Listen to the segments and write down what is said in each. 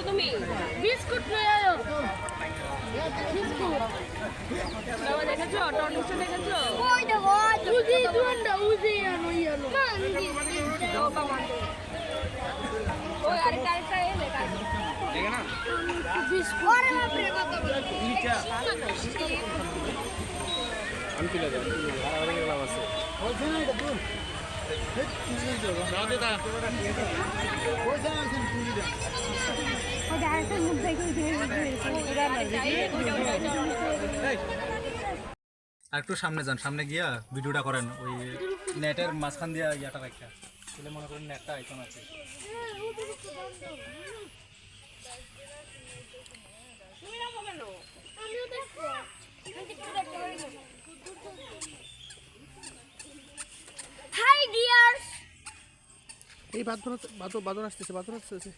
তুমি বিস্কুট নিয়ে আয়ো বিস্কুট দেখেছো টর্নিশো দেখেছো ওই দেখো উজি দুন্ডা উজি আনো ইয়ানো মান্দি ওটা মান্দি ওই আরেকটা এ দেখা দেখে না বিস্কুট আরে বাপ রে কত বড় নিচা আমি তুলে দাও আর আরে গেলাম আছে বলছ না এটা তুই একটু সামনে যান, সামনে গিয়া ভিডিওটা করেন ওই নেটের মাঝখান দিয়া ইয়াটা রাখা তাহলে মনে করেন নেটটা আইকন আছে। হাই ডিয়ার্স এই বাদর আসতেছে বাদর আসতেছে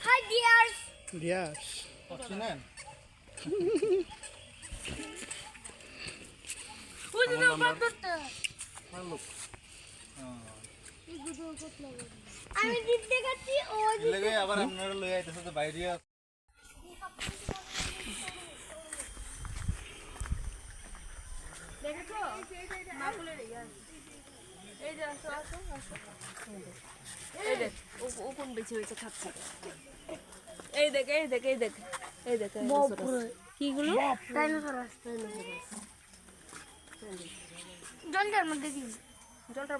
হাই ডিয়ার্স ডিয়াস শুনেন ওই যে বাদরটা আমি দিতে গেছি ওই লাগে আবার আপনারা লই আইতেছে তো বাইরে দেখেছো মাগুলে রে এই যে আসো এই দেখ ও কোন বেঁচে বেঁচে খাচ্ছে এই দেখ কিগুলো ডাইনোসরাস জলটার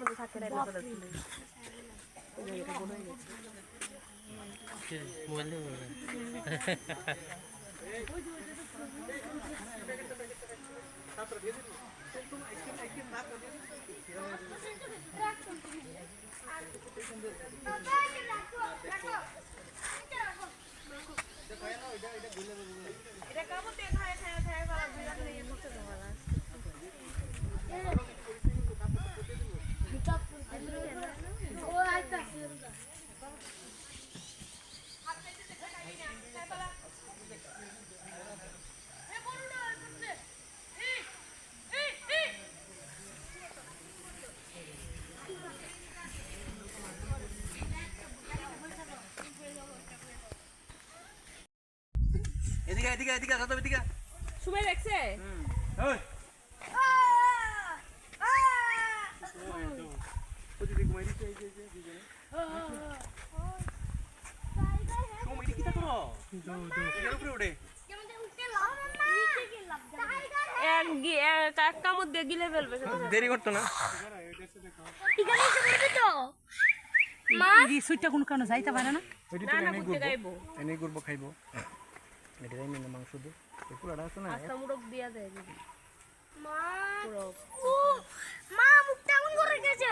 মধ্যে থাকে ডাইনোসরাস এদিকে আসো তো এদিকে সুমে দেখছে ওই ওদিকে মাইরিতে এই যে দুজনে সময় কি তা করো এর উপরে উঠে এক কামড় দিয়ে গিলে ফেলবে দেরি করতো না মা সুইটটা কোন কারণে যাইতে পারে না এনে করবো খাইবো এটাই মেনে মাংস দিয়ে পুরাটা আছে না আস্তা মুরগ দিয়া দেয় মা মা মুখটা এমন করে গেছে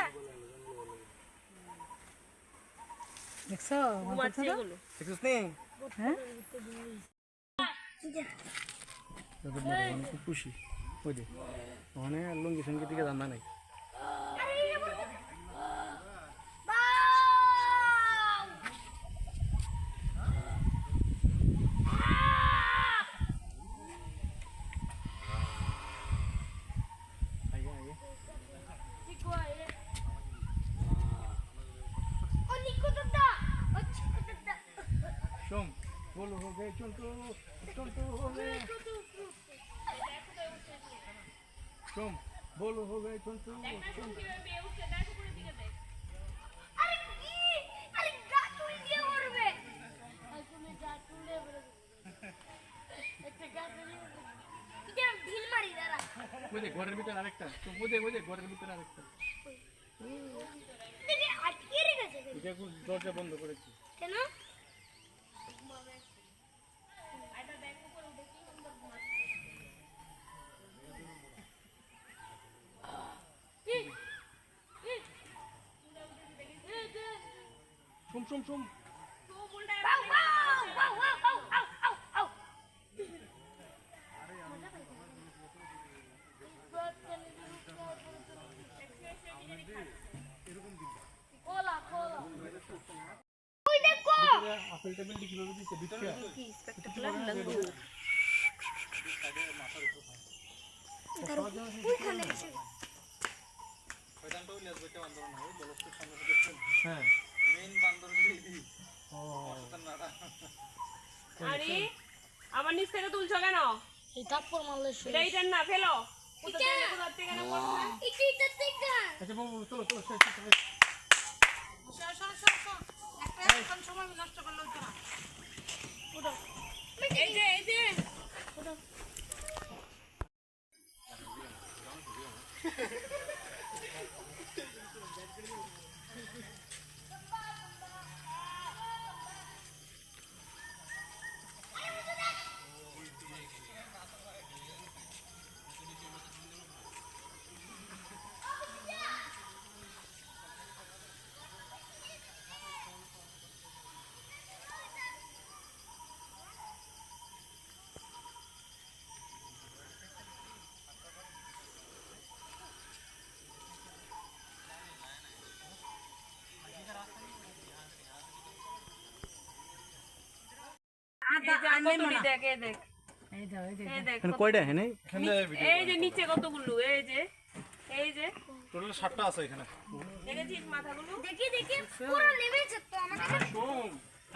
দেখছো ঘুমাচ্ছে এগুলো দেখছিস নি হ্যাঁ খুব খুশি ওই দে ওখানে লুঙ্গি সঙ্গী দিকে জানা নাই बोलो हो गए चुंटू हो गए तुम बोलो हो गए चुंटू বুঝে ঘরের ভিতরে আরেকটা তো বুঝে ঘরের ভিতরে আরেকটা এটা দরজা বন্ধ করেছি কেন শুম আপেল টেবিল কিভাবে দিচ্ছে ভিতরে কি স্পেক্টাকুলার লাগু ওইখানে হ্যাঁ আরে আমার নিচ থেকে তুলছো কেন? এই থাপ্পড় মারলে শুয়ে। এটা ইটার না ফেলো। কোথা থেকে কোথা থেকে না পড়ছে? এটা থেকে। আচ্ছা বাবু চলো চলো সর সর সর সর একটা এখন সময় নষ্ট করলে হতো না। এই যে কতগুলি দেখ এই দেখ এই দাও এই এই দেখ এখানে কয়টা এখানে এই যে নিচে কতগুলো এই যে টোটাল 7টা আছে এখানে। দেখেছিস মাথাগুলো? দেখি পুরো নেমেছে তো আমাদের শোন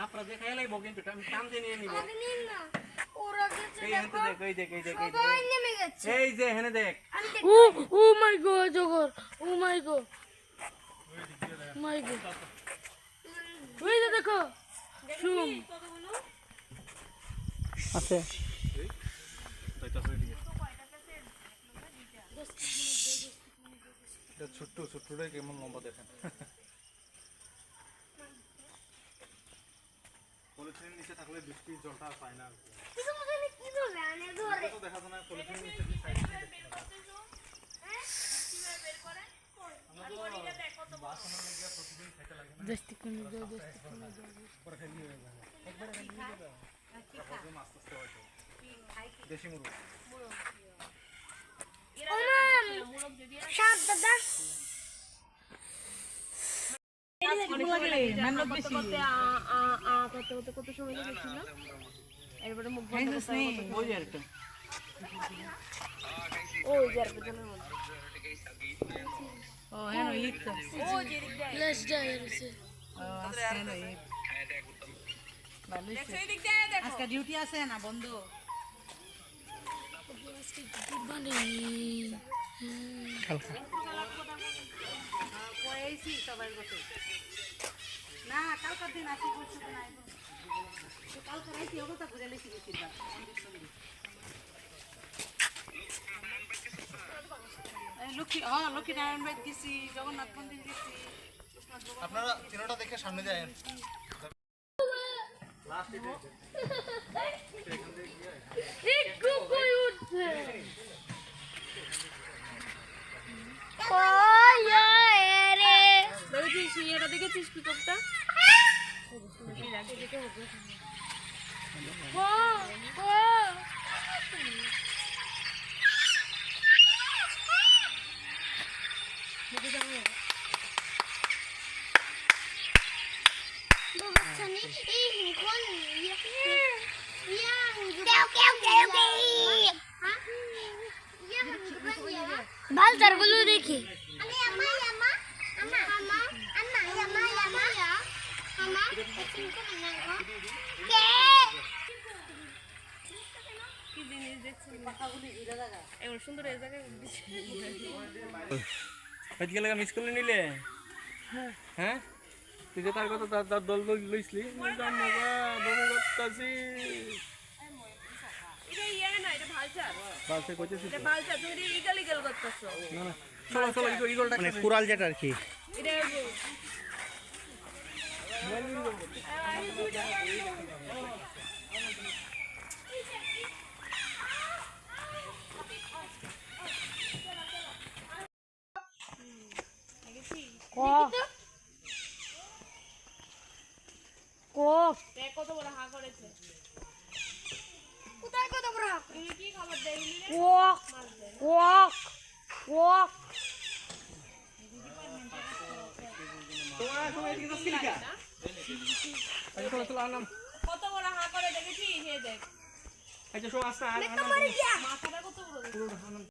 আপনারা দেখাই লাইবো কিন্তু আমি কাম দিয়ে নিয়ে নিব আমাদের নিন না ওরা গেছে এই দেখো দেখ এই দেখ এই দেখ এই সবাই নেমে গেছে এই যে এখানে দেখ আমি দেখ ও মাই গড জগর ও মাই গড ওই যে দেখো শুন আছে যাইতাছে এদিকে। এটা ছোট্টটাই কেমন লম্বা দেখেন। পলিথিনের নিচে থাকলে বৃষ্টির জলটা আর পায় না। কিছু মনে কি ধরে আনে ধরে তো দেখা যায় না পলিথিনের নিচে কি সাইড দস্তি কোন যাও দেশি মুরগ। সাত দাদা কত সময় লেগেছিল এরপরে মুখ ওই যে একটা ওই যে আরেকটা জনের মধ্যে ও হ্যাঁ ঈদ তো ও যে দিক দিয়ে লেস যাইছে ও আজকে হলো ঈদ ভালো দেখো এই দিক দিয়ে দেখো আজকে ডিউটি আছে না বন্ধ হালকা কয়েছি সবাই গত না কালকার দিন আসি বলছো না কালকে রাইতে অবস্থা ঘুরে লেছি বেশিরভাগ লক্ষ্মী লক্ষ্মী নারায়ণ বাড়ি গেছি জগন্নাথ মন্দির গেছি আপনারা তিনটা দেখে সামনে যান। একটু কই উঠছে রে দেখেছিস এটা দেখেছিস পিকপটা বালতারগুলো দেখি কি জিনিস দেখছিস এমন সুন্দর এই জায়গায় আজকে লাগা মিস করলে নিলে হ্যাঁ তুই যে তার কথা তার দল লইছলি বমি করতাছি এটা ইয়ে না এটা ভালচার বাসে কইতেছি এটা ভালচার তুমি এটা ইগাল ইগাল করতেছো না না চলো চলো ইগলটা মানে কুরাল যেটা আর কি এটা কত বড় হা করেছে কোথায় কত বড় তুমি কি খবর দেখলি রে ওক ওক ওক তোমরা সবাই এদিকে যাচ্ছি লিখা আচ্ছা চলো চলো আনাম কত বড় হা করে দেখেছিস এই দেখ আচ্ছা শো আসনা মারি দিয়া মাথাটা কত বড় পুরোটা আনাম